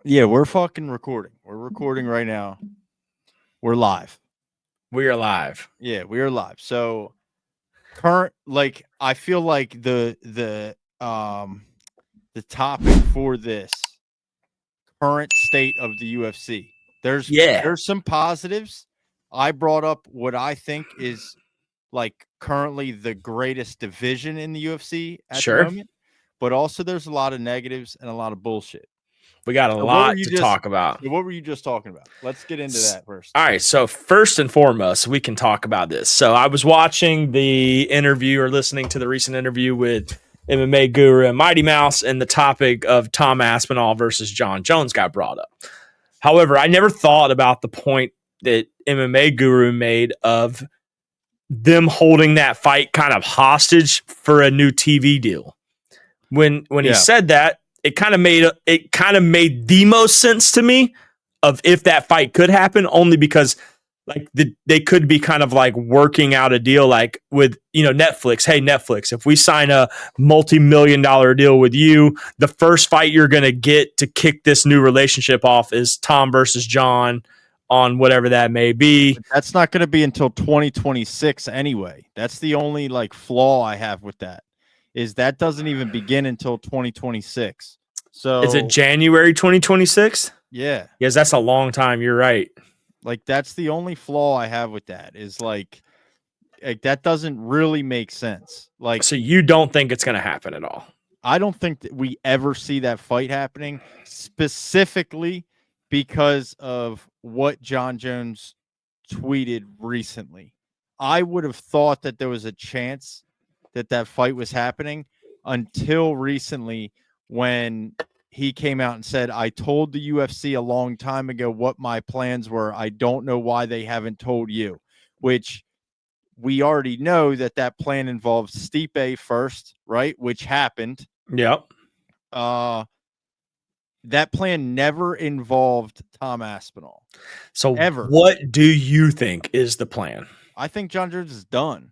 Yeah, we're fucking recording. We're recording right now. We're live. We are live. Yeah, we are live. So current, like, I feel like the topic for this current state of the UFC. There's Yeah, there's some positives. I brought up what I think is like currently the greatest division in the UFC at the sure. moment, but also there's a lot of negatives and a lot of bullshit. We got a So what were lot you to just talk about. so what were you just talking about? Let's get into that first. All right, so first and foremost, we can talk about this. So I was watching the interview or listening to the recent interview with MMA guru and Mighty Mouse, and the topic of Tom Aspinall versus Jon Jones got brought up. However, I never thought about the point that MMA guru made of them holding that fight kind of hostage for a new TV deal. When he Yeah. said that, it kind of made the most sense to me of if that fight could happen, only because like they could be kind of like working out a deal like with Netflix. Hey Netflix, if we sign a multi-million-dollar deal with you, the first fight you're gonna get to kick this new relationship off is Tom versus John on whatever that may be. That's not going to be until 2026 anyway. That's the only like flaw I have with that is that doesn't even begin until 2026. Is it So, January 2026? yeah, Yes, that's a long time. You're right. like that's the only flaw I have with that is like that doesn't really make sense. Like So you don't think it's gonna happen at all? I don't think that we ever see that fight happening specifically because of what Jon Jones tweeted recently. I would have thought that there was a chance that that fight was happening until recently when he came out and said, I told the UFC a long time ago what my plans were. I don't know why they haven't told you, which we already know that that plan involves Stipe first, right? Which happened. Yep. Uh, that plan never involved Tom Aspinall. So Ever. what do you think is the plan? I think Jon Jones is done.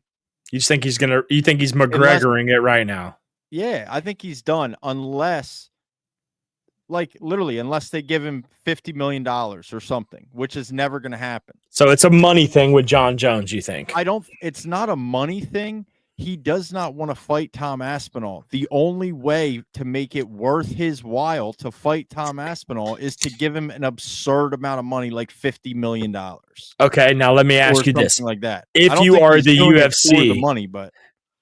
You think you think he's Unless, McGregoring it right now? yeah, I think he's done unless, like, literally, unless they give him $50 million or something, which is never going to happen. So it's a money thing with Jon Jones, you think? It's not a money thing. He does not want to fight Tom Aspinall. The only way to make it worth his while to fight Tom Aspinall is to give him an absurd amount of money, like $50 million. Okay, now let me Or ask you something this. like that. I If don't you think are he's the doing it for the UFC, money, but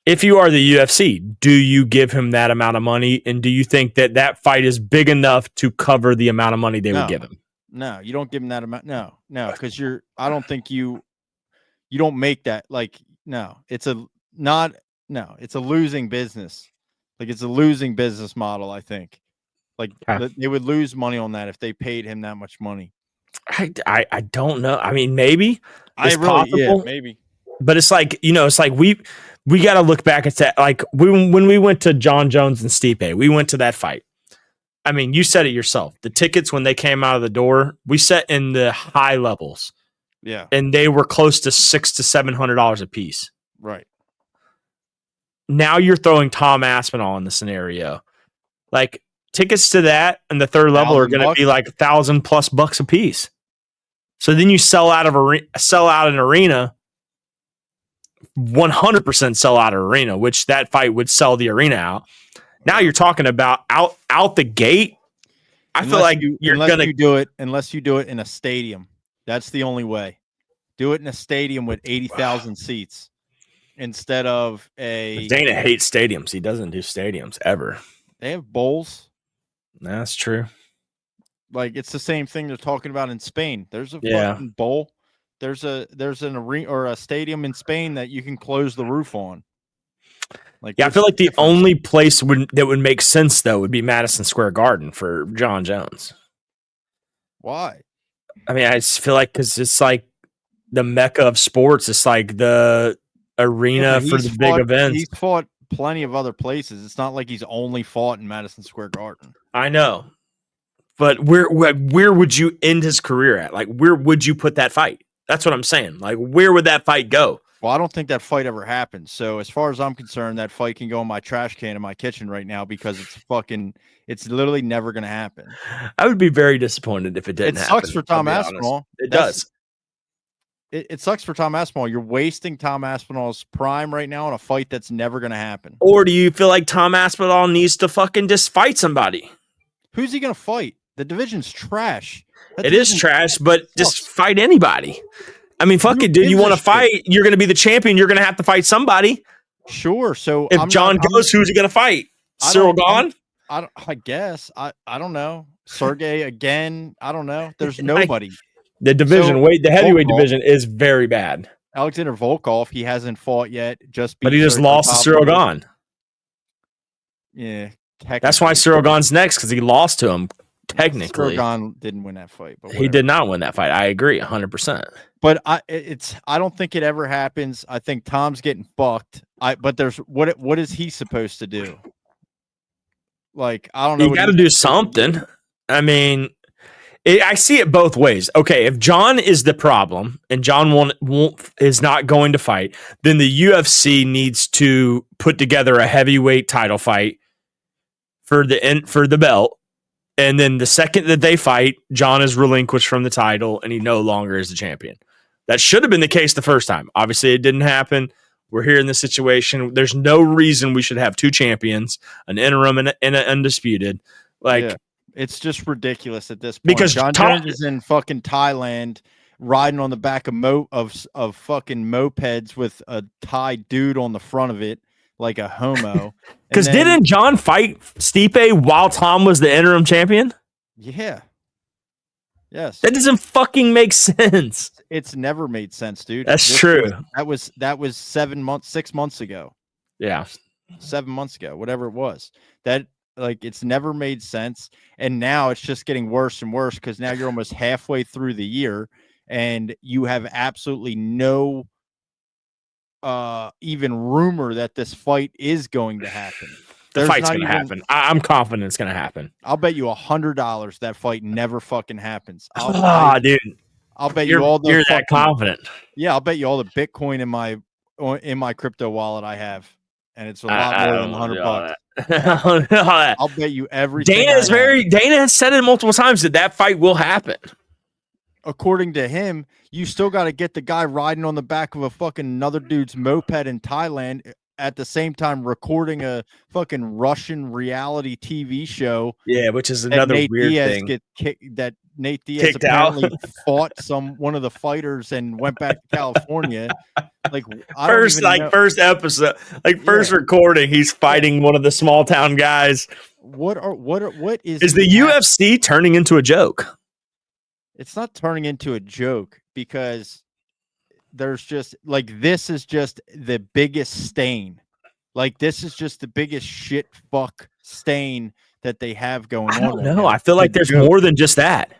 if you are the UFC, do you give him that amount of money? And do you think that that fight is big enough to cover the amount of money they would give him? no, you don't give him that amount. No, because I don't think you don't make that like, no, it's a not, no, it's a losing business. Like it's a losing business model, I think. Like Okay. they would lose money on that if they paid him that much money. I don't know. I mean, maybe I it's really, yeah, possible, maybe. but it's like it's like we got to look back at that. Like when we went to Jon Jones and Stipe, we went to that fight. I mean, you said it yourself. The tickets when they came out of the door, we set in the high levels, Yeah, and they were close to $600 to $700 a piece. right. Now you're throwing Tom Aspinall in the scenario. Like tickets to that and the third level are going to be $1,000. like $1,000+ a piece. So then you sell out an arena, 100% sell out an arena, which that fight would sell the arena out. Now you're talking about out the gate. I feel like unless you do it in a stadium. That's the only way. Do it in a stadium with 80,000 seats instead of a. Dana hates stadiums. He doesn't do stadiums ever. They have bowls. That's true. Like it's the same thing they're talking about in Spain. There's a Yeah. fucking bowl. There's an arena or a stadium in Spain that you can close the roof on. Like Yeah, I feel like the only place that would make sense though would be Madison Square Garden for Jon Jones. Why? I mean, I just feel like because it's like the mecca of sports. It's like the arena for the big events. He's fought plenty of other places. It's not like he's only fought in Madison Square Garden. I know, but where would you end his career at? Like, where would you put that fight? That's what I'm saying. Like, where would that fight go? Well, I don't think that fight ever happened. So as far as I'm concerned, that fight can go in my trash can in my kitchen right now because it's literally never going to happen. I would be very disappointed if it didn't It happen. sucks for Tom I'll be honest. Aspinall. It does. It sucks for Tom Aspinall. You're wasting Tom Aspinall's prime right now in a fight that's never going to happen. Or do you feel like Tom Aspinall needs to fucking just fight somebody? Who's he going to fight? The division's trash. It is trash, but just fight anybody. I mean, fuck it, dude. You want to fight? You're going to be the champion. You're going to have to fight somebody. Sure. So if John goes, who's he going to fight? Cyril Gahn? I guess. I don't know. Sergey again. I don't know. There's nobody. The division, the heavyweight division is very bad. Alexander Volkov, he hasn't fought yet. But he just lost to Cyril Gahn. Yeah. That's why Cyril Gahn's next, because he lost to him. Technically, Cyril Gahn didn't win that fight, but he did not win that fight. I agree 100%. But I don't think it ever happens. I think Tom's getting fucked. But there's what is he supposed to do? Like, I don't know. You got to do something. I mean, I see it both ways. Okay, if John is the problem and John is not going to fight, then the UFC needs to put together a heavyweight title fight for the belt. And then the second that they fight, John is relinquished from the title and he no longer is the champion. That should have been the case the first time. Obviously, it didn't happen. We're here in this situation. There's no reason we should have two champions, an interim and an undisputed. It's just ridiculous at this point. Because Jon Jones is in fucking Thailand riding on the back of fucking mopeds with a Thai dude on the front of it like a homo. Because didn't John fight Stipe while Tom was the interim champion? Yeah. Yes. That doesn't fucking make sense. It's never made sense, dude. That's true. That was 6 months ago. Yeah. 7 months ago, whatever it was. It's never made sense. And now it's just getting worse and worse because now you're almost halfway through the year and you have absolutely no even rumor that this fight is going to happen. The fight's going to happen. I'm confident it's going to happen. I'll bet you $100 that fight never fucking happens. Dude. I'll bet you all the you're that confident. Yeah, I'll bet you all the Bitcoin in my crypto wallet I have, and it's a lot more than $100. I don't know that. I'll bet you everything. Dana has said it multiple times that fight will happen. According to him, you still got to get the guy riding on the back of a fucking another dude's moped in Thailand at the same time recording a fucking Russian reality TV show. Yeah, which is another weird thing. That Nate Diaz apparently fought one of the fighters and went back to California. First episode, first recording, he's fighting one of the small town guys. What is the UFC turning into a joke? It's not turning into a joke because there's just this is just the biggest stain. This is just the biggest shit fuck stain that they have going on. I don't know. I feel like there's more than just that.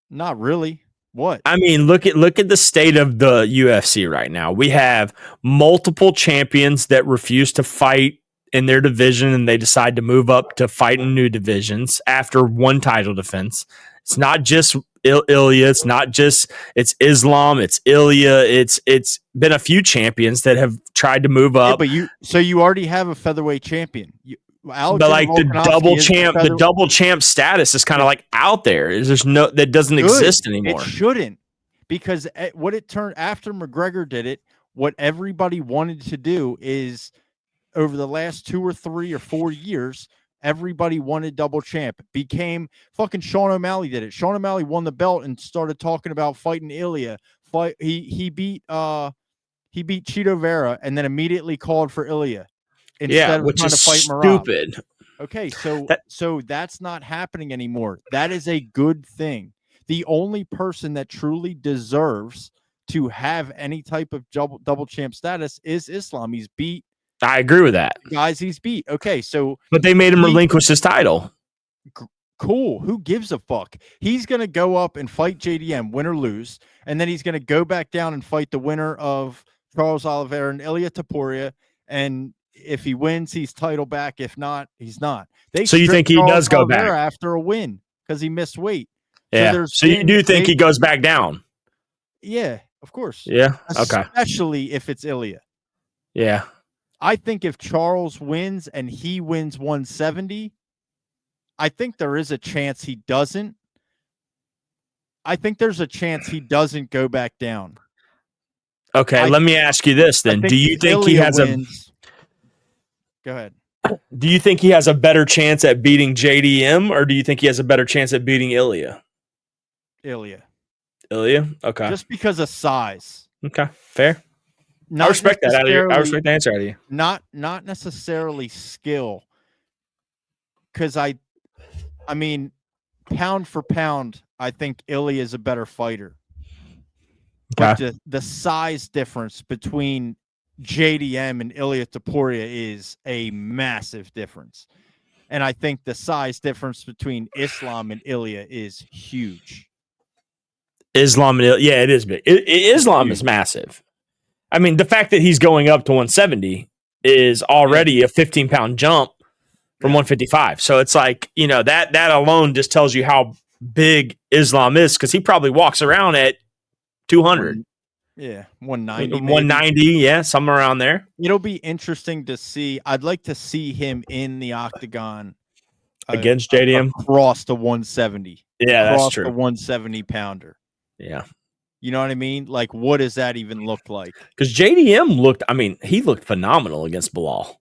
Not really. What? I mean, look at the state of the UFC right now. We have multiple champions that refuse to fight in their division and they decide to move up to fight in new divisions after one title defense. It's not just Ilya. It's Islam. It's Ilya. It's been a few champions that have tried to move up. Yeah, but you already have a featherweight champion. But the double champ status is kind of out there. That doesn't exist anymore. It shouldn't, because what it turned after McGregor did it, what everybody wanted to do is over the last 2 or 3 or 4 years, everybody wanted double champ. Became fucking Sean O'Malley did it. Sean O'Malley won the belt and started talking about fighting Ilya. He beat Chito Vera and then immediately called for Ilya. Instead of trying to fight Merab. Stupid. Okay, so that's not happening anymore. That is a good thing. The only person that truly deserves to have any type of double champ status is Islam. He's beat. I agree with that. Guys, he's beat. Okay, but they made him relinquish his title. Cool. Who gives a fuck? He's going to go up and fight JDM, win or lose, and then he's going to go back down and fight the winner of Charles Oliveira and Ilya Taporia, and if he wins, he's title back. If not, he's not. So you think he does go back after a win because he missed weight? Yeah. So you do think he goes back down? Yeah. Of course. Yeah. Okay. Especially if it's Ilya. Yeah. I think if Charles wins and he wins 170, I think there is a chance he doesn't. I think there's a chance he doesn't go back down. Okay. Let me ask you this then. Do you think he has wins, go ahead. Do you think he has a better chance at beating JDM, or do you think he has a better chance at beating Ilya? Ilya. Okay. Just because of size. Okay. Fair. I respect that. I respect the answer out of you. Not necessarily skill. Because I mean, pound for pound, I think Ilya is a better fighter. But the size difference between JDM and Ilya Topuria is a massive difference. And I think the size difference between Islam and Ilya is huge. Islam and Ilya, yeah, it is big. Islam is massive. I mean, the fact that he's going up to 170 is already a 15-pound jump from 155. So it's like, that alone just tells you how big Islam is, because he probably walks around at 200. 190. 190, yeah, somewhere around there. It'll be interesting to see. I'd like to see him in the octagon against JDM across the 170. Yeah, that's true. The 170 pounder. Yeah. You know what I mean? Like, what does that even look like? Because JDM he looked phenomenal against Bilal.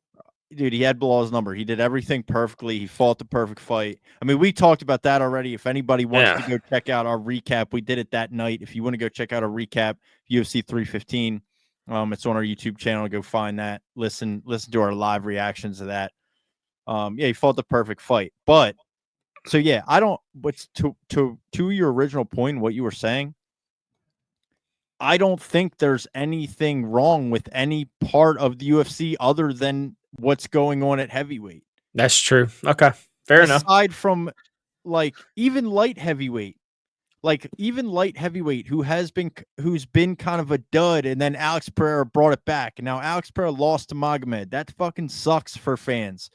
Dude, he had Bilal's number. He did everything perfectly. He fought the perfect fight. I mean, we talked about that already. If anybody wants to go check out our recap, we did it that night. If you want to go check out our recap, UFC 315, it's on our YouTube channel. Go find that. Listen to our live reactions of that. He fought the perfect fight. But so but to your original point, what you were saying, I don't think there's anything wrong with any part of the UFC other than what's going on at heavyweight. That's true. Okay. Fair enough. Aside from even light heavyweight, who's been kind of a dud, and then Alex Pereira brought it back. And now Alex Pereira lost to Magomed. That fucking sucks for fans.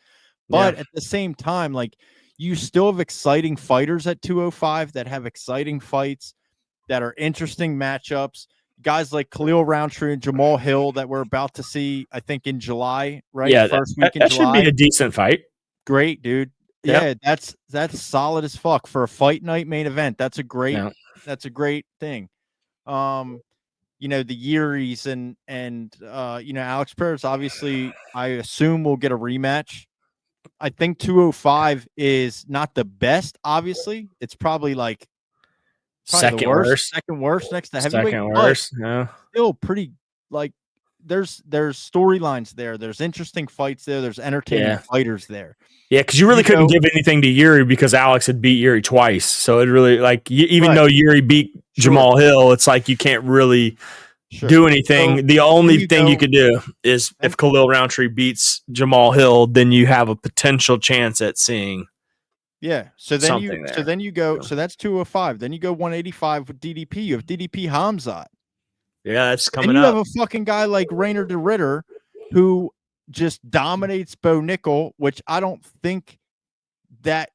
But at the same time, you still have exciting fighters at 205 that have exciting fights that are interesting matchups. Guys like Khalil Roundtree and Jamal Hill that we're about to see, I think, in July, right? Yeah, First week in that July. Should be a decent fight. Great, dude. Yeah, that's solid as fuck for a fight night main event. That's a great thing. The Yuris and Alex Pereira's obviously, I assume, will get a rematch. I think 205 is not the best. Obviously, it's probably second worst next to heavyweight. Second worst, yeah. Still pretty there's storylines there. There's interesting fights there. There's entertaining fighters there. Yeah, because you really couldn't give anything to Yuri because Alex had beat Yuri twice. So it really even though Yuri beat Jamal Hill, it's like you can't really do anything. So the only thing you could do is if Khalil Roundtree beats Jamal Hill, then you have a potential chance at seeing. Yeah. So then you go. So that's 205. Then you go 185 with DDP. You have DDP Hamzat. Yeah, that's coming up. And you have a fucking guy like Rainer de Ritter who just dominates Bo Nickel, which I don't think that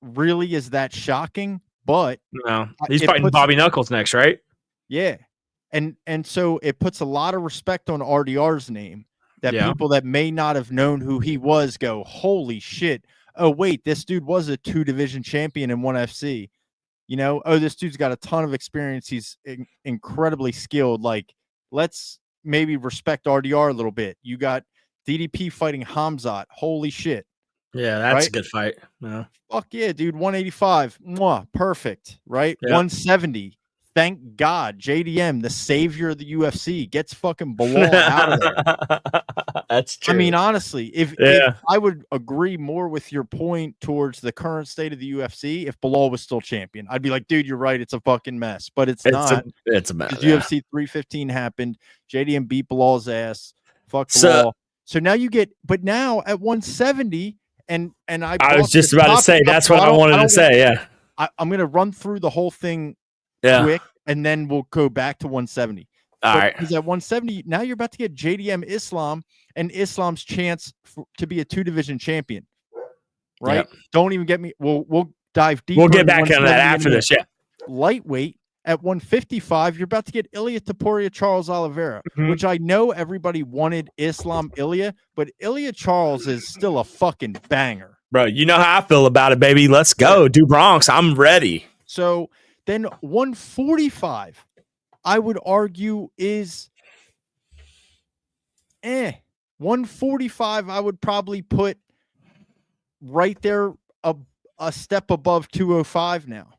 really is that shocking. But no, he's fighting Bobby Knuckles next, right? Yeah. And so it puts a lot of respect on RDR's name that people that may not have known who he was go, holy shit. Oh, wait, this dude was a 2-division champion in 1FC. This dude's got a ton of experience. He's incredibly skilled. Let's maybe respect RDR a little bit. You got DDP fighting Hamzat. Holy shit. Yeah, that's a good fight. Yeah. Fuck yeah, dude. 185. Mwah, perfect. Right? Yeah. 170. Thank God, JDM, the savior of the UFC, gets fucking Bilal out of there. That's true. I mean, honestly, if I would agree more with your point towards the current state of the UFC, if Bilal was still champion, I'd be like, dude, you're right. It's a fucking mess, but it's not. It's a mess. UFC 315 happened. JDM beat Bilal's ass. Fuck Bilal. So now now at 170, and I was just about to say, that's what I wanted to say. Yeah. I'm going to run through the whole thing quick, and then we'll go back to 170. All right. Because at 170, now you're about to get JDM Islam and Islam's chance to be a 2-division champion. Right? Don't even get me. We'll dive deeper. We'll get back on that after this. Yeah. Lightweight at 155, you're about to get Ilia Topuria, Charles Oliveira, which I know everybody wanted Islam Ilia, but Ilia Charles is still a fucking banger. Bro, you know how I feel about it, baby. Let's go. Do Bronx. I'm ready. So then 145, I would argue is 145, I would probably put right there a step above 205 now.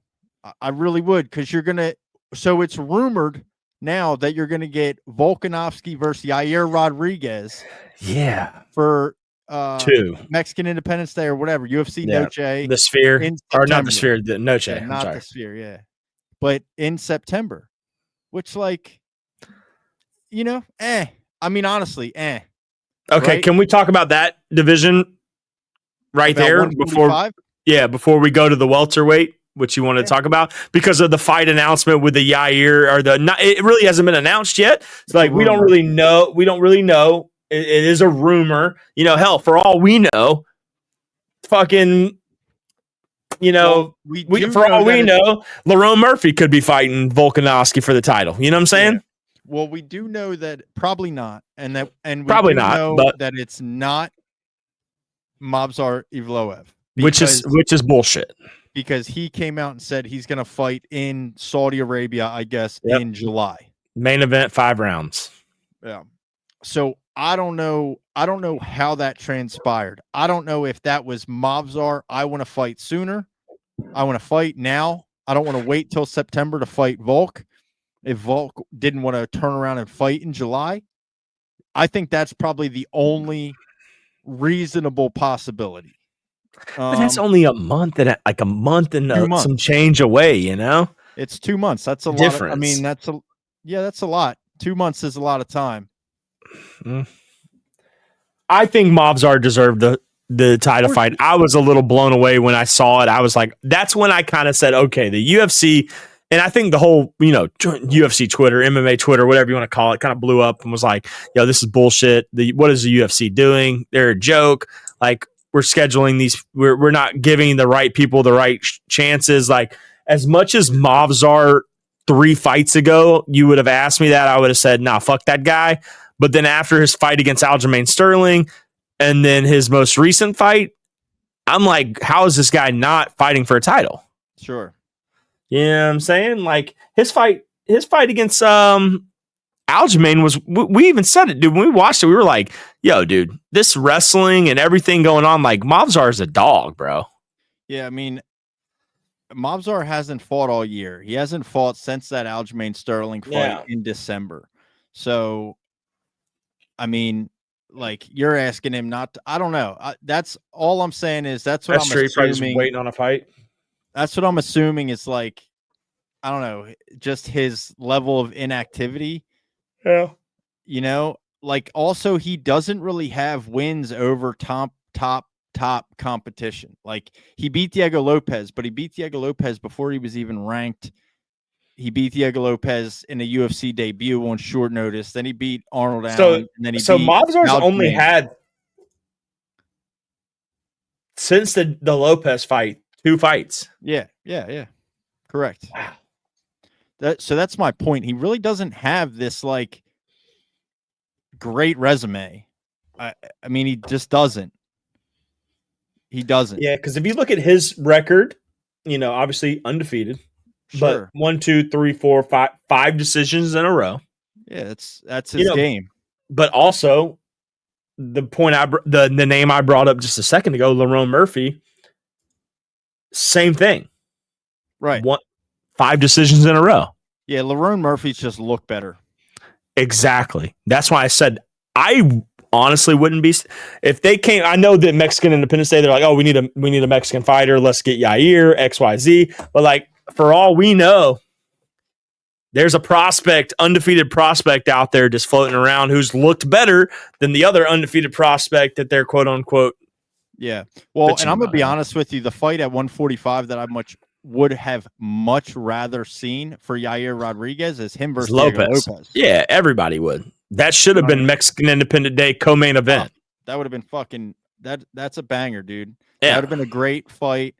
I really would, because you're going to – so it's rumored now that you're going to get Volkanovski versus Yair Rodriguez. Yeah. For 2 Mexican Independence Day or whatever, UFC Noche. The Sphere. Or not the Sphere, the Noche. Yeah, not the Sphere, yeah. But in September, which like, you know, I mean, honestly, Okay, right? Can we talk about that division right there before we go to the welterweight, which you want to talk about, because of the fight announcement with the Yair or it really hasn't been announced yet. It's like we don't really know. It is a rumor. You know, hell, for all we know, fucking, you know, for all we know, Lerone Murphy could be fighting Volkanovski for the title. You know what I'm saying? Yeah. Well, we do know that probably not, and we probably do not, know but that it's not Movsar Evloev, which is bullshit. Because he came out and said he's going to fight in Saudi Arabia, I guess, in July. Main event, 5 rounds. Yeah. So I don't know how that transpired. I don't know if that was Movsar. I want to fight sooner. I want to fight now. I don't want to wait till September to fight Volk. If Volk didn't want to turn around and fight in July, I think that's probably the only reasonable possibility. But that's only a month and some change away, you know? It's 2 months. That's a difference. Lot. I mean, that's a lot. 2 months is a lot of time. I think Movsar deserved the title fight. I was a little blown away when I saw it. I was like, that's when I kind of said, okay, the UFC, and I think the whole, you know, UFC Twitter, MMA Twitter, whatever you want to call it, kind of blew up and was like, yo, this is bullshit. What is the UFC doing? They're a joke. Like, we're scheduling these. We're not giving the right people the right chances. Like, as much as Movsar 3 fights ago, you would have asked me that, I would have said, nah, fuck that guy. But then after his fight against Aljamain Sterling and then his most recent fight, I'm like, how is this guy not fighting for a title? Sure. You know what I'm saying? Like, his fight against Aljamain was, we even said it, dude. When we watched it, we were like, yo, dude, this wrestling and everything going on, like, Movsar is a dog, bro. Yeah, I mean, Movsar hasn't fought all year. He hasn't fought since that Aljamain Sterling fight in December. So, I mean, like, you're asking him not to, I don't know. That's all I'm saying is that's what I'm assuming. Waiting on a fight. That's what I'm assuming is like, I don't know, just his level of inactivity. Yeah. You know, like, also he doesn't really have wins over top competition. Like, he beat Diego Lopez, but he beat Diego Lopez before he was even ranked. He beat Diego Lopez in a UFC debut on short notice. Then he beat Arnold Allen. And then beat Movsar's only had, since the Lopez fight, 2 fights. Yeah. Correct. Wow. So that's my point. He really doesn't have this like great resume. I mean, he just doesn't. He doesn't. Yeah, because if you look at his record, you know, obviously undefeated. Sure. But 1, 2, 3, 4, 5 decisions in a row. Yeah, that's his game. But also, the point the name I brought up just a second ago, Lerone Murphy, same thing. Right. 5 decisions in a row. Yeah, Lerone Murphy's just look better. Exactly. That's why I said I honestly wouldn't be if they came. I know that Mexican Independence Day, they're like, oh, we need a Mexican fighter. Let's get Yair XYZ. But like, for all we know, there's a undefeated prospect out there just floating around who's looked better than the other undefeated prospect that they're quote unquote. Yeah. Well, and I'm gonna be honest with you, the fight at 145 that I would have much rather seen for Yair Rodriguez is him versus Lopez. Yeah, everybody would. That should have been Mexican Independent Day co-main event. That would have been fucking that's a banger, dude. Yeah. That would have been a great fight.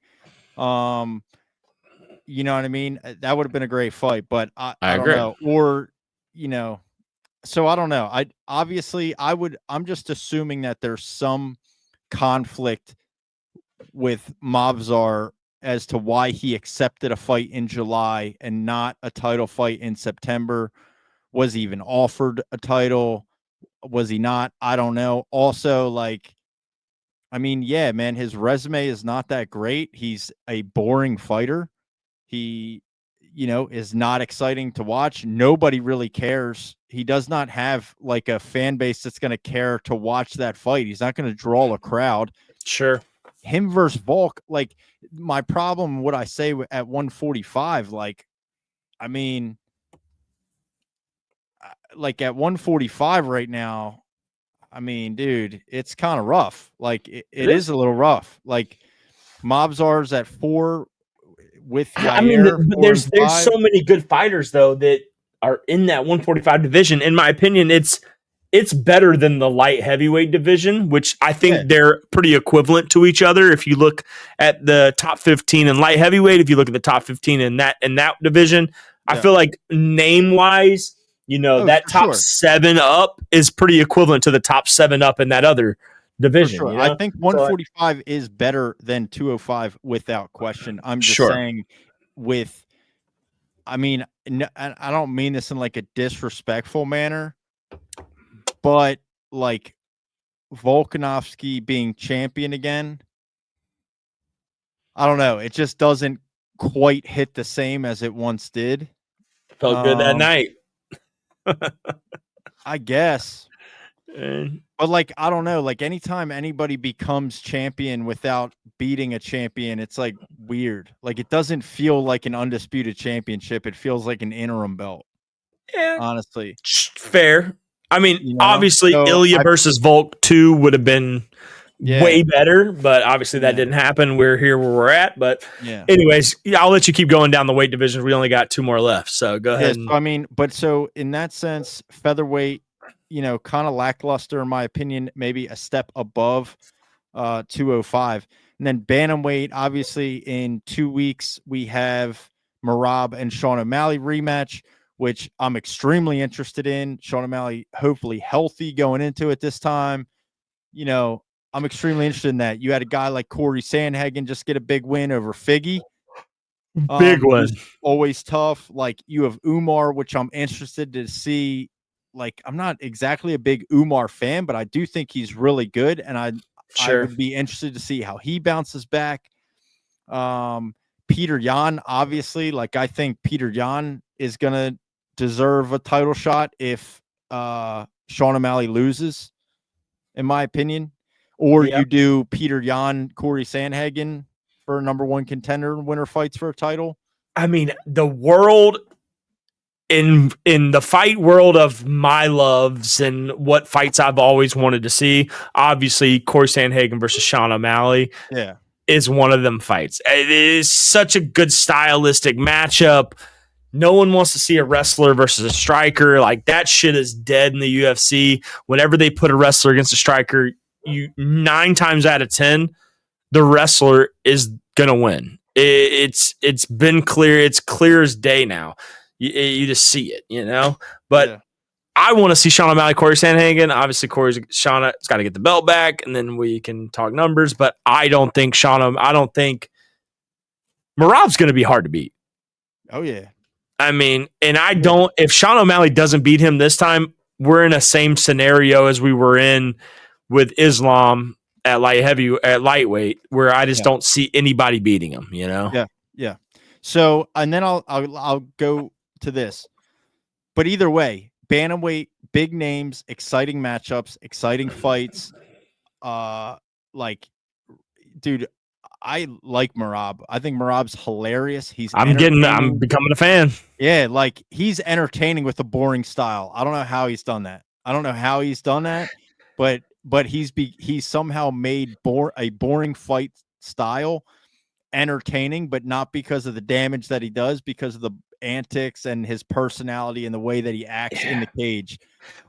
You know what I mean? That would have been a great fight, but I I don't agree. know. Or, so I don't know. I'm just assuming that there's some conflict with Mavzar as to why he accepted a fight in July and not a title fight in September. Was he even offered a title? Was he not? I don't know. Also, like, I mean, yeah, man, his resume is not that great. He's a boring fighter. He, is not exciting to watch. Nobody really cares. He does not have like a fan base that's going to care to watch that fight. He's not going to draw a crowd. Sure. Him versus Volk, like, my problem, what I say at 145, like, I mean, like at 145 right now, I mean, dude, it's kind of rough. Like, it is a little rough. Like, Mobzar's at 4 with Yair. I mean, there's 4-5. so many good fighters though that are in that 145 division. In my opinion, it's better than the light heavyweight division, which I think they're pretty equivalent to each other. If you look at the top 15 in light heavyweight, if you look at the top 15 in that division, I feel like name wise, that top 7 up is pretty equivalent to the top 7 up in that other division. For sure. I think 145 is better than 205 without question. I'm just saying I mean, I don't mean this in like a disrespectful manner, but like Volkanovski being champion again, I don't know. It just doesn't quite hit the same as it once did. Felt good that night. I guess. But like, I don't know, like anytime anybody becomes champion without beating a champion, it's like weird. Like, it doesn't feel like an undisputed championship. It feels like an interim belt. Yeah. Honestly. Fair. I mean, obviously Ilya versus Volk 2 would have been way better, but obviously that didn't happen. We're here where we're at. But anyways, I'll let you keep going down the weight divisions. We only got 2 more left. So go ahead. I mean, but so in that sense, featherweight, kind of lackluster in my opinion, maybe a step above 205. And then bantamweight, obviously in 2 weeks, we have Merab and Sean O'Malley rematch, which I'm extremely interested in. Sean O'Malley, hopefully healthy going into it this time. I'm extremely interested in that. You had a guy like Corey Sandhagen just get a big win over Figgy. Big one. Always tough. Like, you have Umar, which I'm interested to see. Like, I'm not exactly a big Umar fan, but I do think he's really good. And I would be interested to see how he bounces back. Peter Yan, obviously, like, I think Peter Yan is going to deserve a title shot if Sean O'Malley loses, in my opinion. Or you do Peter Yan, Corey Sandhagen for number 1 contender and winner fights for a title. I mean, the world in the fight world of my loves and what fights I've always wanted to see, obviously Corey Sandhagen versus Sean O'Malley is one of them fights. It is such a good stylistic matchup. No one wants to see a wrestler versus a striker. Like, that shit is dead in the UFC. Whenever they put a wrestler against a striker, 9 times out of 10, the wrestler is gonna win. It's been clear. It's clear as day now. You just see it, But I want to see Sean O'Malley, Corey Sandhagen. Obviously, Sean's got to get the belt back, and then we can talk numbers. But I don't think Merab's going to be hard to beat. Oh yeah. I mean, and if Sean O'Malley doesn't beat him this time, we're in the same scenario as we were in with Islam at lightweight, where I just don't see anybody beating him, Yeah. So, and then I'll go to this. But either way, bantamweight, big names, exciting matchups, exciting fights. Like, dude, I like Merab. I think Merab's hilarious. I'm becoming a fan. Yeah, like, he's entertaining with a boring style. I don't know how he's done that. But he's somehow made a boring fight style entertaining, but not because of the damage that he does, because of the antics and his personality and the way that he acts in the cage.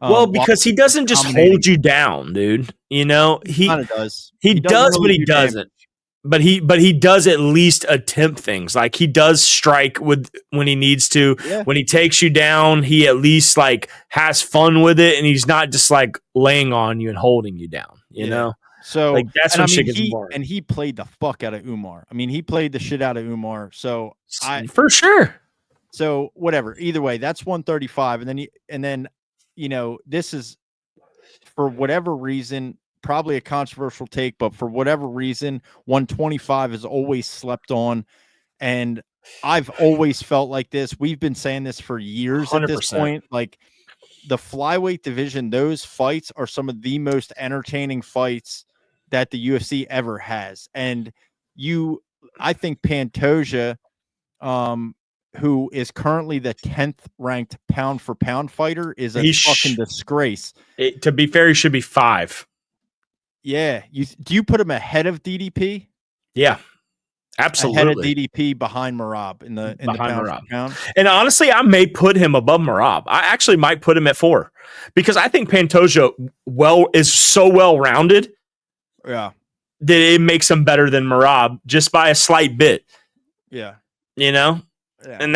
Well, because he doesn't just hold you down, dude. He kind of does. He does, but he doesn't. but he does at least attempt things. Like he does strike with when he needs to. Yeah. When he takes you down, he at least like has fun with it, and he's not just like laying on you and holding you down. You know, so like that's when shit gets boring. he played the fuck out of Umar. I mean, he played the shit out of Umar. So For sure. So whatever. Either way, that's 135, and then you know, this is for whatever reason, probably a controversial take, but for whatever reason, 125 is always slept on. And I've always felt like this. We've been saying this for years at this 100%. point. Like the flyweight division, those fights are some of the most entertaining fights that the UFC ever has. And I think Pantoja, who is currently the 10th ranked pound for pound fighter, is a fucking disgrace. To be fair, he should be 5. Yeah. Do you put him ahead of DDP? Yeah, absolutely. Ahead of DDP, behind Merab in the pound for pound. And honestly, I may put him above Merab. I actually might put him at 4 because I think Pantoja is so well rounded. Yeah. That it makes him better than Merab just by a slight bit. Yeah. You know? Yeah. And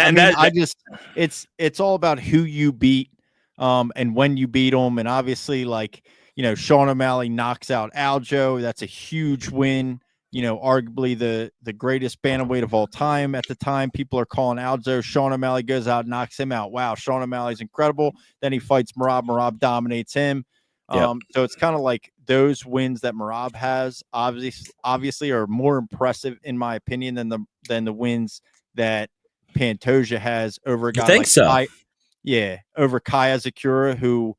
it's all about who you beat, and when you beat them. And obviously, like, you know, Sean O'Malley knocks out Aljo. That's a huge win. You know, arguably the greatest bantamweight of all time at the time. People are calling Aljo. Sean O'Malley goes out, knocks him out. Wow, Sean O'Malley's incredible. Then he fights Merab. Merab dominates him. So it's kind of like those wins that Merab has obviously are more impressive in my opinion than the wins that Pantoja has over a guy like Kai, over Kai Azakura, who,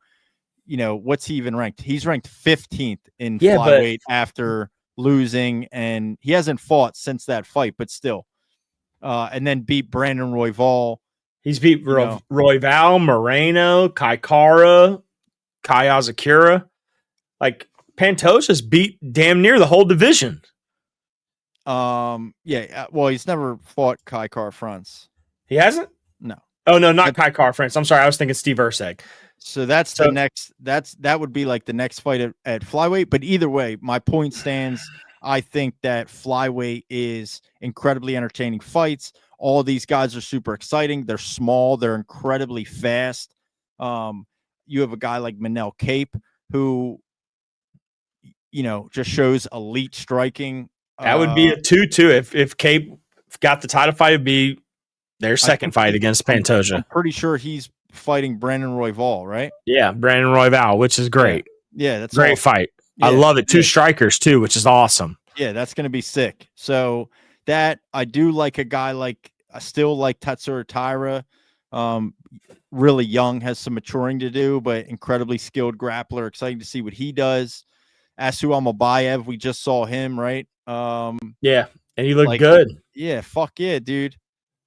you know, what's he even ranked? He's ranked 15th in flyweight after losing, and he hasn't fought since that fight, but still. And then beat Brandon Royval. He's beat Royval, Moreno, Kai Kara, Kai Azakura. Like Pantoja's beat damn near the whole division. Well, he's never fought Kai Kara France. He hasn't? No. Oh no, not Kai Kara France. I'm sorry, I was thinking Steve Erceg. So the next. That would be like the next fight at flyweight. But either way, my point stands. I think that flyweight is incredibly entertaining fights. All of these guys are super exciting. They're small. They're incredibly fast. You have a guy like Manel Cape who, you know, just shows elite striking. That would be a 2-2 if Cape got the title fight. It'd be their second fight against Pantoja. I'm pretty sure he's fighting Brandon Royval, right? Yeah, Brandon Royval, which is great. Yeah, that's great awesome. fight. Yeah, I love it. 2 strikers too, which is awesome. Yeah, that's going to be sick. So that I do like a guy like I still like Tatsuro Taira. Really young, has some maturing to do, but incredibly skilled grappler. Exciting to see what he does. Asu Almabayev, we just saw him, right? Yeah, and he looked good. Yeah, fuck yeah, dude.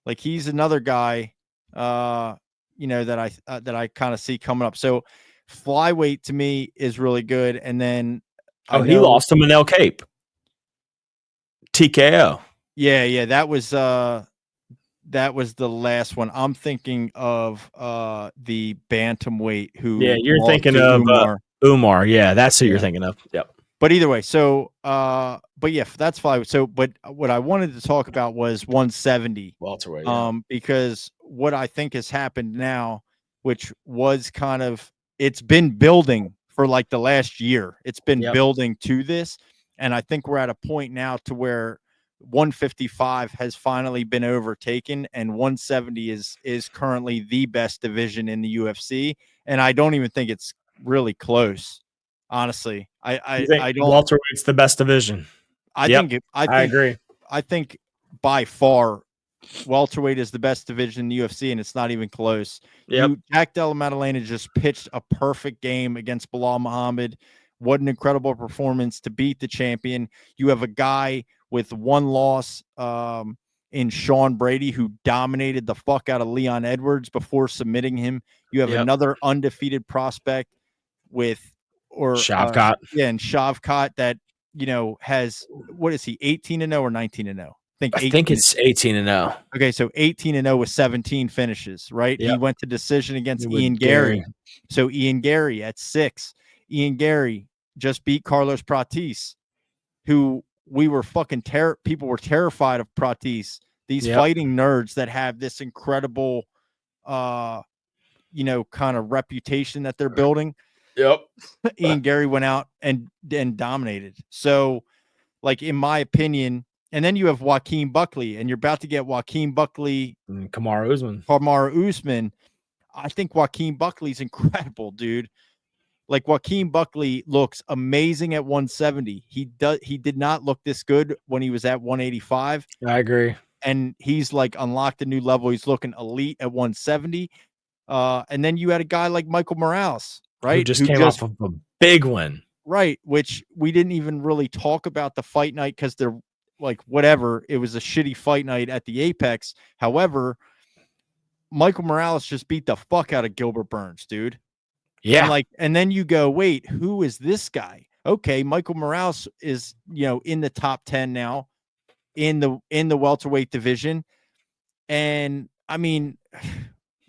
Like he's another guy, you know, that I kind of see coming up. So flyweight to me is really good. And then he lost to Manel Cape. TKO. Yeah, that was the last one. I'm thinking of the bantamweight who. Yeah, you're thinking of Umar. Yeah, that's who you're thinking of. Yep. But either way, so but yeah, that's flyweight. So, but what I wanted to talk about was 170 welterweight. Yeah. Because what I think has happened now, which was kind of, it's been building for like the last year. It's been building to this, and I think we're at a point now to where 155 has finally been overtaken, and 170 is currently the best division in the UFC, and I don't even think it's really close. Honestly, I don't. Welterweight's the best division. I agree. I think by far, welterweight is the best division in the UFC, and it's not even close. Jack Della Maddalena just pitched a perfect game against Bilal Muhammad. What an incredible performance to beat the champion. You have a guy with one loss in Sean Brady, who dominated the fuck out of Leon Edwards before submitting him. You have another undefeated prospect with Shavkat. And Shavkat that, you know, has, what is he, 18-0 or 19-0? I think it's 18-0. Okay, so 18-0 with 17 finishes, right? He went to decision against Ian Gary. So Ian Gary at 6. Ian Gary just beat Carlos Pratis, who we were fucking people were terrified of Pratis, these fighting nerds that have this incredible kind of reputation that they're building. Yep. Ian Gary went out and dominated. So, like, in my opinion, and then you have Joaquin Buckley, and you're about to get Joaquin Buckley and Kamaru Usman. I think Joaquin Buckley's incredible, dude. Like, Joaquin Buckley looks amazing at 170. He did not look this good when he was at 185. I agree. And he's like unlocked a new level. He's looking elite at 170. And then you had a guy like Michael Morales, right? Who just came off of a big win. Right, which we didn't even really talk about the fight night because they're like, whatever. It was a shitty fight night at the Apex. However, Michael Morales just beat the fuck out of Gilbert Burns, dude. Yeah. And then you go, wait, who is this guy? Okay, Michael Morales is, in the top 10 now in the welterweight division. And I mean,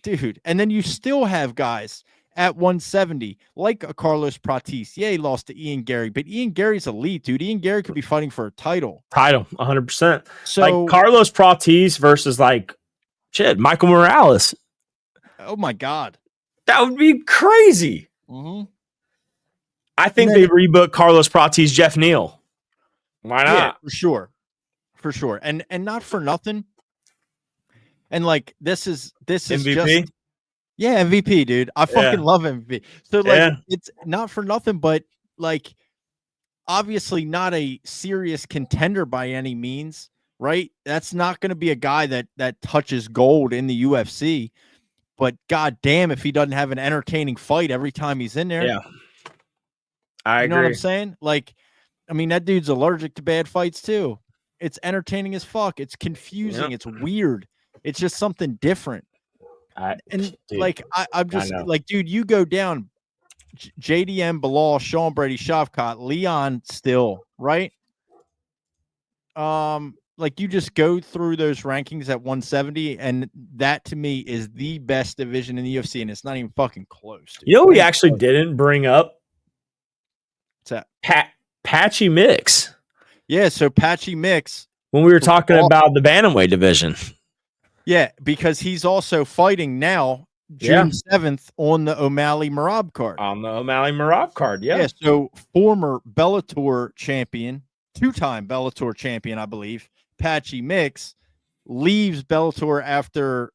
dude, and then you still have guys at 170, like a Carlos Pratis. Yeah, he lost to Ian Gary, but Ian Gary's elite, dude. Ian Gary could be fighting for a title. 100%. So, like Carlos Pratis versus Michael Morales. Oh my God. That would be crazy. Mm-hmm. I think they rebook Carlos Pratis, Jeff Neal. Why not? Yeah, for sure. And not for nothing. And like, this is MVP? just, yeah, MVP, dude. I fucking love MVP. So it's not for nothing, but like, obviously not a serious contender by any means, right? That's not going to be a guy that touches gold in the UFC. But god damn if he doesn't have an entertaining fight every time he's in there. Yeah. I agree. You know what I'm saying? Like, I mean, that dude's allergic to bad fights too. It's entertaining as fuck. It's confusing. Yep. It's weird. It's just something different. I'm just like, dude, you go down JDM, Bilal, Sean Brady, Shavkat, Leon still, right? Like, you just go through those rankings at 170, and that to me is the best division in the UFC, and it's not even fucking close. Dude. You know, we actually didn't bring up. What's that? Patchy Mix. Yeah, so Patchy Mix. When we were talking about the Bantamweight division. Yeah, because he's also fighting now June 7th on the O'Malley Merab card. On the O'Malley Merab card, yeah. Yeah, so former Bellator champion, two-time Bellator champion, I believe, Patchy Mix, leaves Bellator after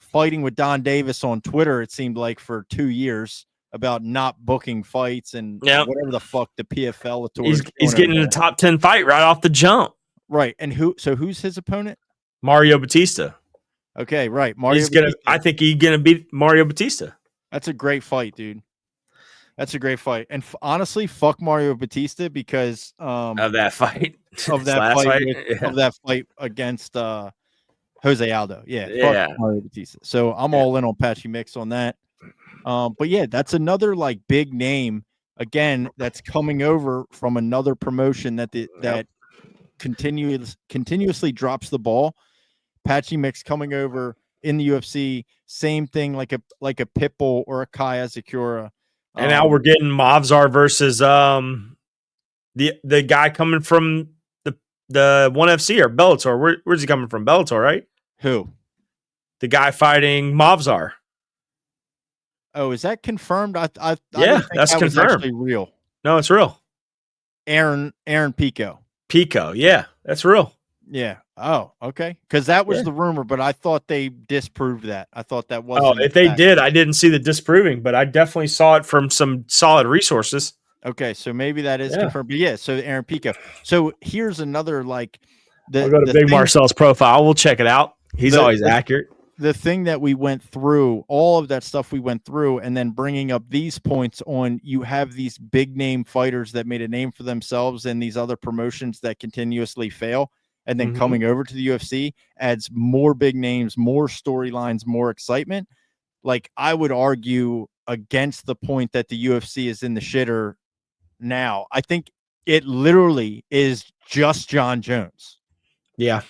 fighting with Don Davis on Twitter, it seemed like, for 2 years about not booking fights and whatever the fuck the PFL. He's getting in a top 10 fight right off the jump. Right. And who's his opponent? Mario Batista. Okay, right. I think he's gonna beat Mario Batista. That's a great fight, dude. That's a great fight. And honestly, fuck Mario Batista because of that fight. Of that fight against Jose Aldo. Yeah. Fuck Mario Batista. So I'm all in on Patchy Mix on that. But yeah, that's another like big name again that's coming over from another promotion that continuously drops the ball. Patchy Mix coming over in the UFC, same thing like a Pitbull or a Kaya Zakura. And now we're getting Movzar versus the guy coming from the ONE FC or Bellator. Where's he coming from? Bellator, right? Who? The guy fighting Movzar. Oh, is that confirmed? That's confirmed. Was actually real. No, it's real. Aaron Pico. Pico, yeah, that's real. Yeah. Oh, okay. Because that was the rumor, but I thought they disproved that. I thought that was. Oh, if they did, I didn't see the disproving, but I definitely saw it from some solid resources. Okay, so maybe that is confirmed. But yeah, so Aaron Pico. So here's another like. I'll go to Big Marcel's profile. We'll check it out. He's always accurate. The thing that we went through, all of that stuff we went through, and then bringing up these points on, you have these big name fighters that made a name for themselves and these other promotions that continuously fail. And then coming over to the UFC adds more big names, more storylines, more excitement. Like, I would argue against the point that the UFC is in the shitter now. I think it literally is just Jon Jones. Yeah.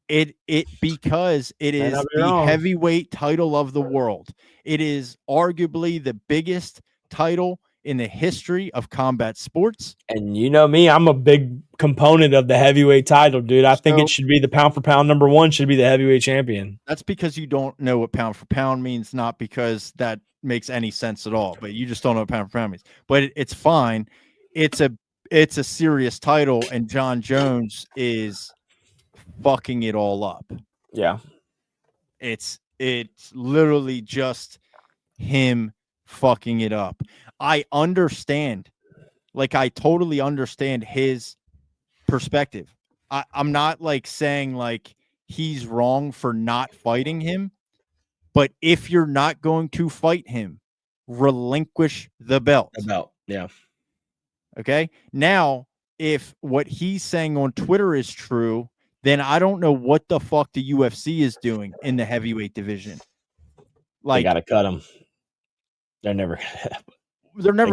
Because it is the heavyweight title of the world. It is arguably the biggest title in the history of combat sports. And you know me, I'm a big component of the heavyweight title, dude. I think it should be the pound for pound number one should be the heavyweight champion. That's because you don't know what pound for pound means, not because that makes any sense at all. But you just don't know what pound for pound means. But it's fine. It's a serious title, and Jon Jones is fucking it all up. Yeah. It's literally just him fucking it up. I understand. Like, I totally understand his perspective. I'm not like saying like he's wrong for not fighting him, but if you're not going to fight him, relinquish the belt. Yeah. Okay. Now, if what he's saying on Twitter is true, then I don't know what the fuck the UFC is doing in the heavyweight division. Like, they got to cut him. They're never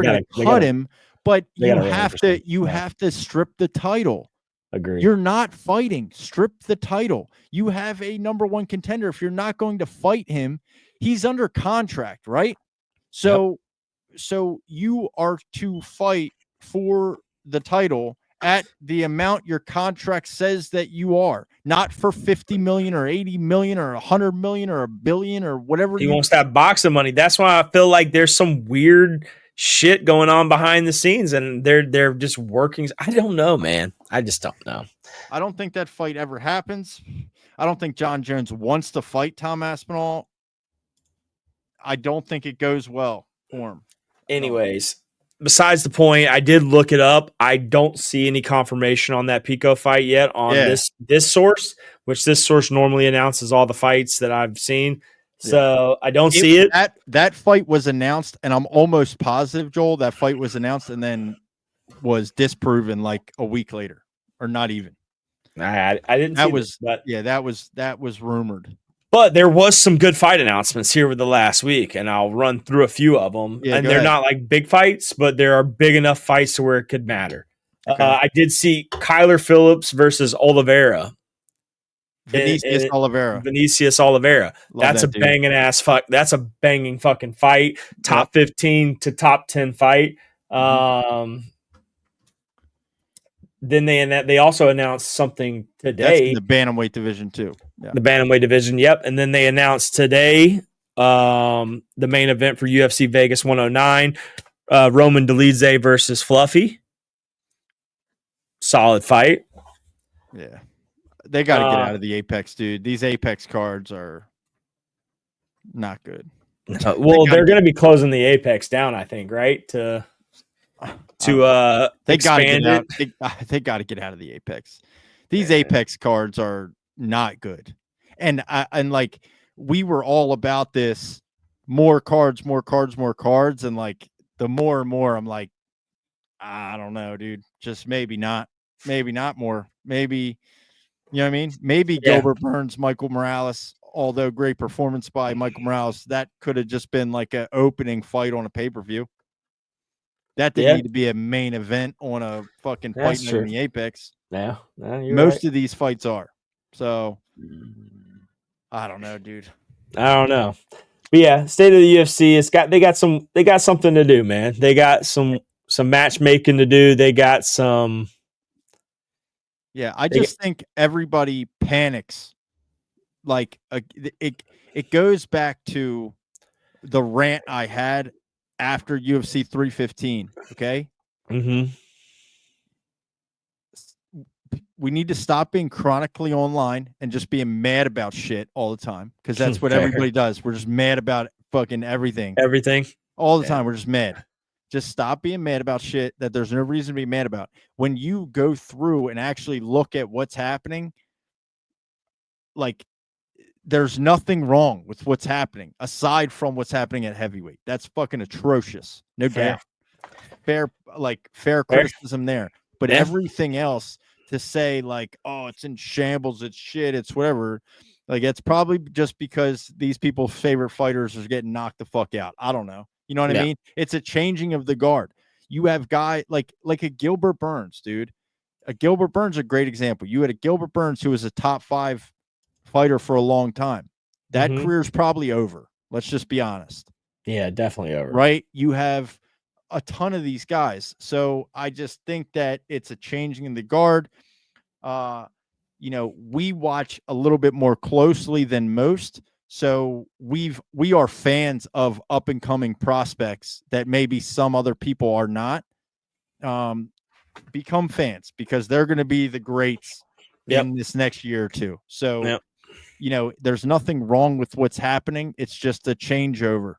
going to cut him, but you have to strip the title. Agree. You're not fighting. Strip the title. You have a number one contender. If you're not going to fight him, he's under contract, right? So you are to fight for the title at the amount your contract says that you are, not for 50 million or 80 million or 100 million or a billion or whatever. He wants that boxing money. That's why I feel like there's some weird shit going on behind the scenes, and they're just working. I don't know, man. I just don't know. I don't think that fight ever happens. I don't think Jon Jones wants to fight Tom Aspinall. I don't think it goes well for him. Anyways, besides the point, I did look it up. I don't see any confirmation on that Pico fight yet on this source, which this source normally announces all the fights that I've seen. So I don't see it. That fight was announced, and I'm almost positive, Joel, that fight was announced and then was disproven like a week later, or not even. I didn't. That see was, this, but yeah, that was rumored. But there was some good fight announcements here with the last week, and I'll run through a few of them. Yeah, and they're not like big fights, but there are big enough fights to where it could matter. Okay. I did see Kyler Phillips versus Oliveira. Vinicius Oliveira. That's a banging ass fuck. That's a banging fucking fight. Top 15 to top 10 fight. Then they also announced something today. That's in the Bantamweight division too. Yeah. The Bantamweight division, yep. And then they announced today the main event for UFC Vegas 109, Roman Dolidze versus Fluffy. Solid fight. Yeah. They got to get out of the Apex, dude. These Apex cards are not good. Well, they're going to be closing the Apex down, I think, right? They got to get out. They got to get out of the Apex. These Apex cards are not good. And like we were all about this more cards, and like the more and more I'm like, I don't know, dude. Just maybe not more. Maybe, you know what I mean? Maybe Gilbert Burns, Michael Morales, although great performance by Michael Morales, that could have just been like an opening fight on a pay-per-view. That didn't need to be a main event on a fucking fight in the Apex. Yeah. Most of these fights are. So I don't know, dude. I don't know. But yeah, state of the UFC, they got something to do, man. They got some matchmaking to do. They got some. Yeah, I just think everybody panics. Like it goes back to the rant I had after UFC 315. Okay. Mm-hmm. We need to stop being chronically online and just being mad about shit all the time, because that's what everybody does. We're just mad about fucking everything all the time. We're just mad. Just stop being mad about shit that there's no reason to be mad about. When you go through and actually look at what's happening, like there's nothing wrong with what's happening aside from what's happening at heavyweight. That's fucking atrocious. No doubt. Fair criticism there. But everything else, to say like, oh, it's in shambles, it's shit, it's whatever, like it's probably just because these people's favorite fighters are getting knocked the fuck out. I don't know. You know what I mean? It's a changing of the guard. You have guy like a Gilbert Burns, dude. A Gilbert Burns, a great example. You had a Gilbert Burns who was a top 5 fighter for a long time. That career's probably over. Let's just be honest. Yeah, definitely over. Right? You have a ton of these guys. So I just think that it's a changing in the guard. We watch a little bit more closely than most. So we are fans of up and coming prospects that maybe some other people are not. Become fans because they're going to be the greats in this next year or two. So, there's nothing wrong with what's happening. It's just a changeover.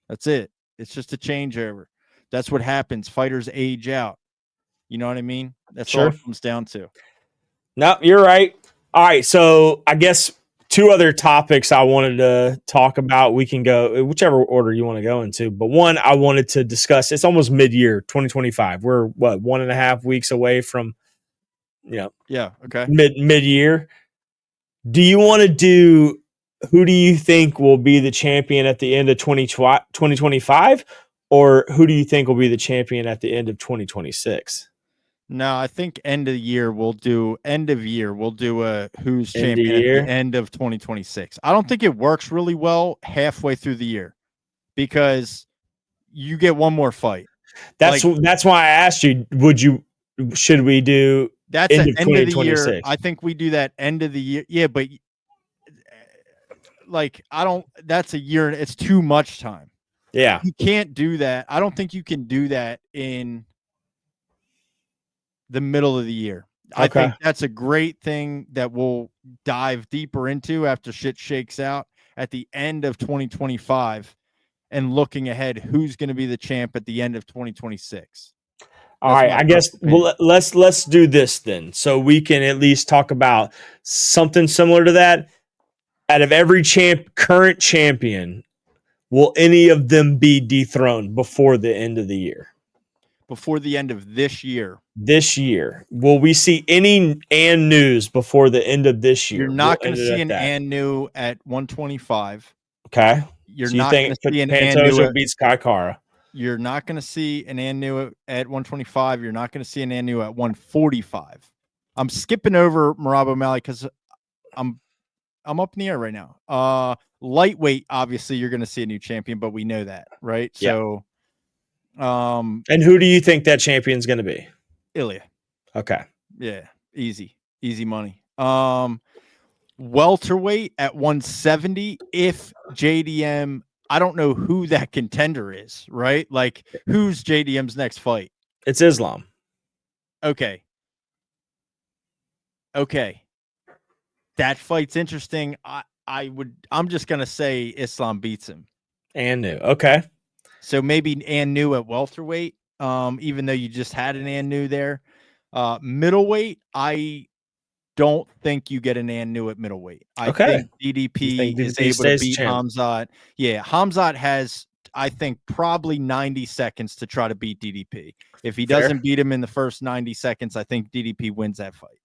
That's it. It's just a changeover. That's what happens. Fighters age out. You know what I mean? That's all it comes down to. No, you're right. All right. So I guess two other topics I wanted to talk about. We can go whichever order you want to go into. But one, I wanted to discuss, it's almost mid-year 2025. We're 1.5 weeks away from, Okay. Mid-year. Do you want to do, who do you think will be the champion at the end of 2025? Or who do you think will be the champion at the end of 2026? No, I think end of year we'll do a who's champion at the end of 2026. I don't think it works really well halfway through the year because you get one more fight. That's why I asked you, should we do that's end of the year? I think we do that end of the year. Yeah, but that's a year. It's too much time. Yeah. You can't do that. I don't think you can do that in the middle of the year. Okay. I think that's a great thing that we'll dive deeper into after shit shakes out at the end of 2025 and looking ahead who's going to be the champ at the end of 2026. All right, I guess let's do this then, so we can at least talk about something similar to that. Out of every current champion, will any of them be dethroned before the end of the year? Before the end of this year. This year, will we see any and news before the end of this year? You're not going to see an and new at 125. Okay, you're not going to see an Pantoja beats Kai Kara. You're not going to see an Anu at 125. You're not going to see an Anu at 145. I'm skipping over Merab O'Malley because I'm up in the air right now. Lightweight, obviously, you're going to see a new champion, but we know that, right? Yeah. So, and who do you think that champion's going to be? Ilya. Okay. Yeah, easy money. Welterweight at 170. If JDM. I don't know who that contender is, right? Like, who's JDM's next fight? It's Islam. Okay. That fight's interesting. I'm just going to say Islam beats him. Anu. Okay. So maybe Anu at welterweight, even though you just had an Anu there. Middleweight, I don't think you get an Anu at middleweight. I think DDP is able to beat Hamzat. Yeah, Hamzat has, I think, probably 90 seconds to try to beat DDP. If he doesn't beat him in the first 90 seconds, I think DDP wins that fight.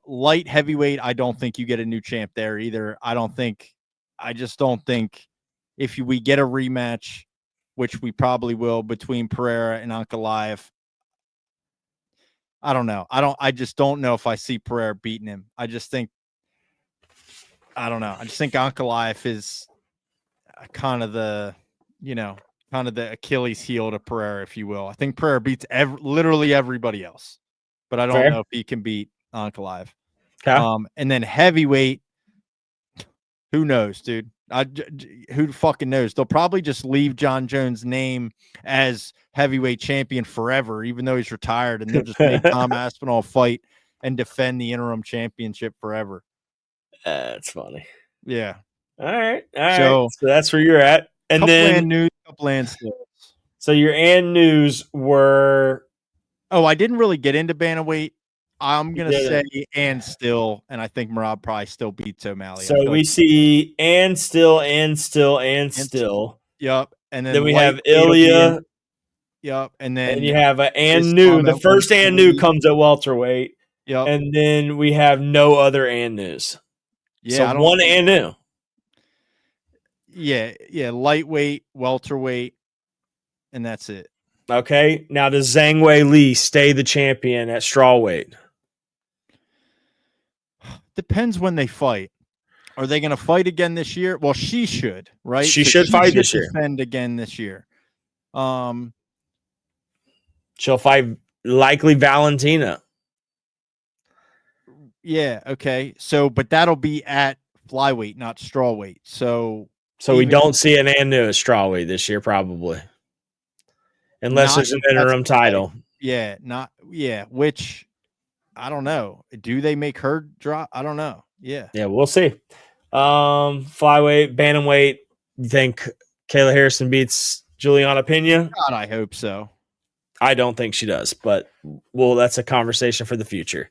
Light heavyweight, I don't think you get a new champ there either. I just don't think if we get a rematch, which we probably will, between Pereira and Ankalaev, I don't know. I just don't know if I see Pereira beating him. I don't know. I just think Ankalaev is kind of the Achilles heel to Pereira, if you will. I think Pereira beats literally everybody else, but I don't know if he can beat Ankalaev. Okay. And then heavyweight, who knows, dude? Who fucking knows? They'll probably just leave Jon Jones' name as heavyweight champion forever, even though he's retired, and they'll just make Tom Aspinall fight and defend the interim championship forever. That's funny. Yeah. All right. So that's where you're at. And then couple and stills. So your and news were. Oh, I didn't really get into bantamweight. I'm going to say and still, and I think Merab probably still beats O'Malley. So we see and still. Yep. And then we have Ilya. Yep. And then you have and new. The first and new comes at welterweight. Yep. And then we have no other and news. Yeah. So one and new. Yeah. Yeah. Lightweight, welterweight, and that's it. Okay. Now does Zhang Wei Li stay the champion at strawweight? Depends when they fight. Are they going to fight again this year? Well, she should, right? She should fight this year. Defend again this year. She'll fight likely Valentina. Yeah, okay. So, but that'll be at flyweight, not strawweight. So we even don't see an Anu at strawweight this year, probably, unless not there's an that's interim title. which I don't know. Do they make her drop? I don't know. Yeah, We'll see. Flyweight, bantamweight. You think Kayla Harrison beats Juliana Pena? God, I hope so. I don't think she does, but that's a conversation for the future.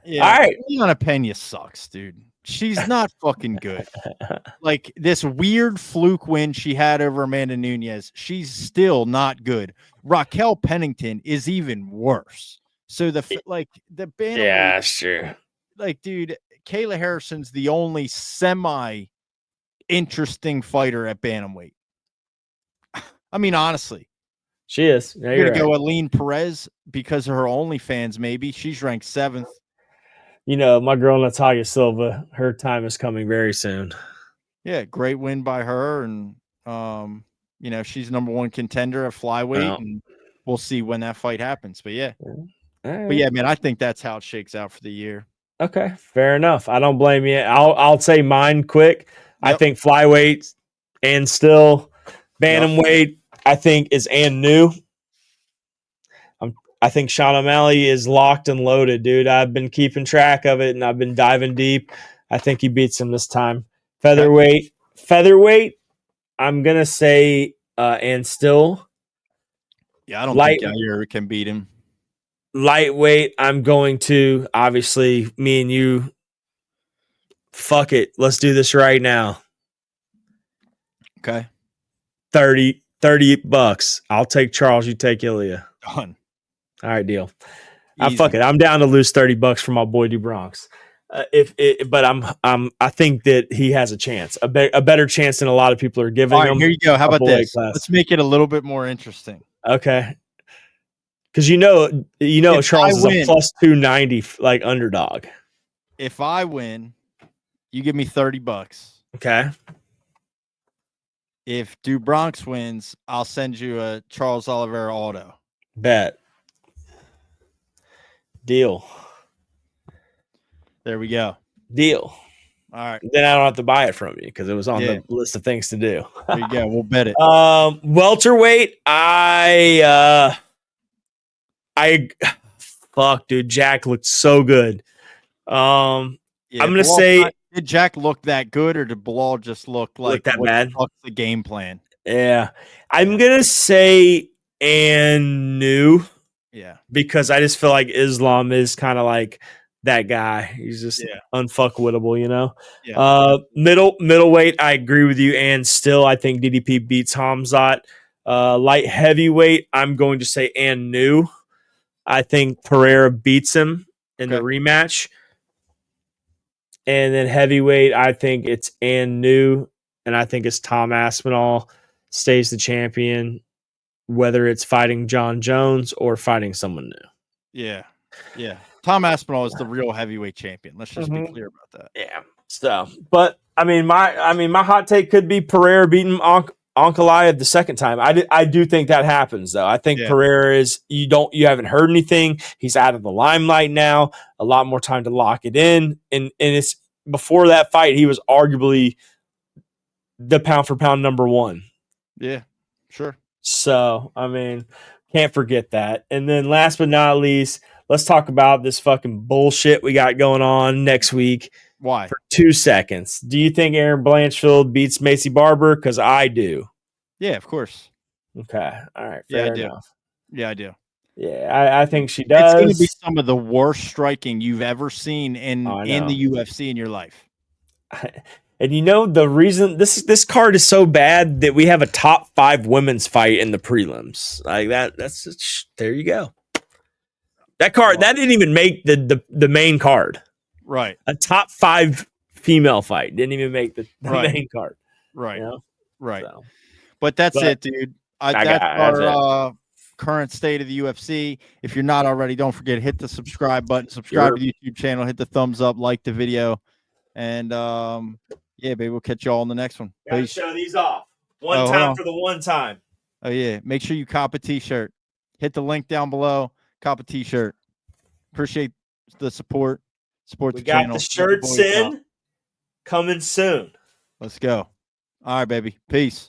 Yeah, all right. Juliana Pena sucks, dude. She's not fucking good. Like this weird fluke win she had over Amanda Nunes, she's still not good. Raquel Pennington is even worse. So the bantamweight, Yeah, sure. like, dude, Kayla Harrison's the only semi interesting fighter at bantamweight. I mean, honestly, she is. Yeah, you're gonna go Aline Perez because of her OnlyFans. Maybe she's ranked 7th. You know, my girl Natalia Silva, her time is coming very soon. Yeah, great win by her, and you know, she's number 1 contender at flyweight, and we'll see when that fight happens. But yeah, but yeah, man, I think that's how it shakes out for the year. Okay, fair enough. I don't blame you. I'll say mine quick. Yep. I think flyweight and still bantamweight. I think is and new. I think Sean O'Malley is locked and loaded, dude. I've been keeping track of it and I've been diving deep. I think he beats him this time. Featherweight. I'm gonna say and still. Yeah, I don't think Yair can beat him. Lightweight, I'm going to, obviously, me and you, fuck it. Let's do this right now. Okay. $30. I'll take Charles. You take Ilya. Done. All right, deal. Fuck it. I'm down to lose $30 for my boy DuBronx. But I think that he has a chance, a better chance than a lot of people are giving him. Here you go. How about this? Let's make it a little bit more interesting. Okay. Because you know, Charles is a plus 290 like underdog. If I win, you give me $30. Okay. If DuBronx wins, I'll send you a Charles Oliveira auto. Bet. Deal. There we go. Deal. All right. Then I don't have to buy it from you because it was on the list of things to do. There you go. We'll bet it. Welterweight, fuck, dude. Jack looked so good. I'm gonna say, did Jack look that good, or did Bilal just look like that bad? What's the game plan? Yeah, I'm gonna say and new. Yeah, because I just feel like Islam is kind of like that guy. He's just unfuckwittable, you know. Yeah. Middleweight, I agree with you, and still I think DDP beats Hamzat. Light heavyweight, I'm going to say and new. I think Pereira beats him in the rematch. And then heavyweight, I think it's and new, and I think it's Tom Aspinall stays the champion, whether it's fighting Jon Jones or fighting someone new. Yeah. Yeah. Tom Aspinall is the real heavyweight champion. Let's just be clear about that. Yeah. So, but my hot take could be Pereira beating Ankalaev the second time. I do think that happens though. I think Pereira is you haven't heard anything. He's out of the limelight now. A lot more time to lock it in. And it's before that fight, he was arguably the pound for pound number 1. Yeah, sure. So, can't forget that. And then last but not least, let's talk about this fucking bullshit we got going on next week. Why? For 2 seconds. Do you think Aaron Blanchfield beats Macy Barber? Because I do. Yeah, of course. Okay. All right. Fair enough. Yeah, I do. Yeah, I think she does. It's going to be some of the worst striking you've ever seen in the UFC in your life. And you know the reason this card is so bad that we have a top 5 women's fight in the prelims. Like that's there you go. That card that didn't even make the main card. Right. A top 5 female fight didn't even make the main card. Right. You know? Right. So. But that's it, dude. That's our current state of the UFC. If you're not already, don't forget hit the subscribe button, subscribe to the YouTube channel, hit the thumbs up, like the video, and yeah, baby, we'll catch you all in the next one. Gotta show these off. One time for the one time. Oh yeah, make sure you cop a t-shirt. Hit the link down below. Cop a t-shirt. Appreciate the support. Support We the got channel. the Help the shirts boys out. in, coming soon. Let's go. All right, baby. Peace.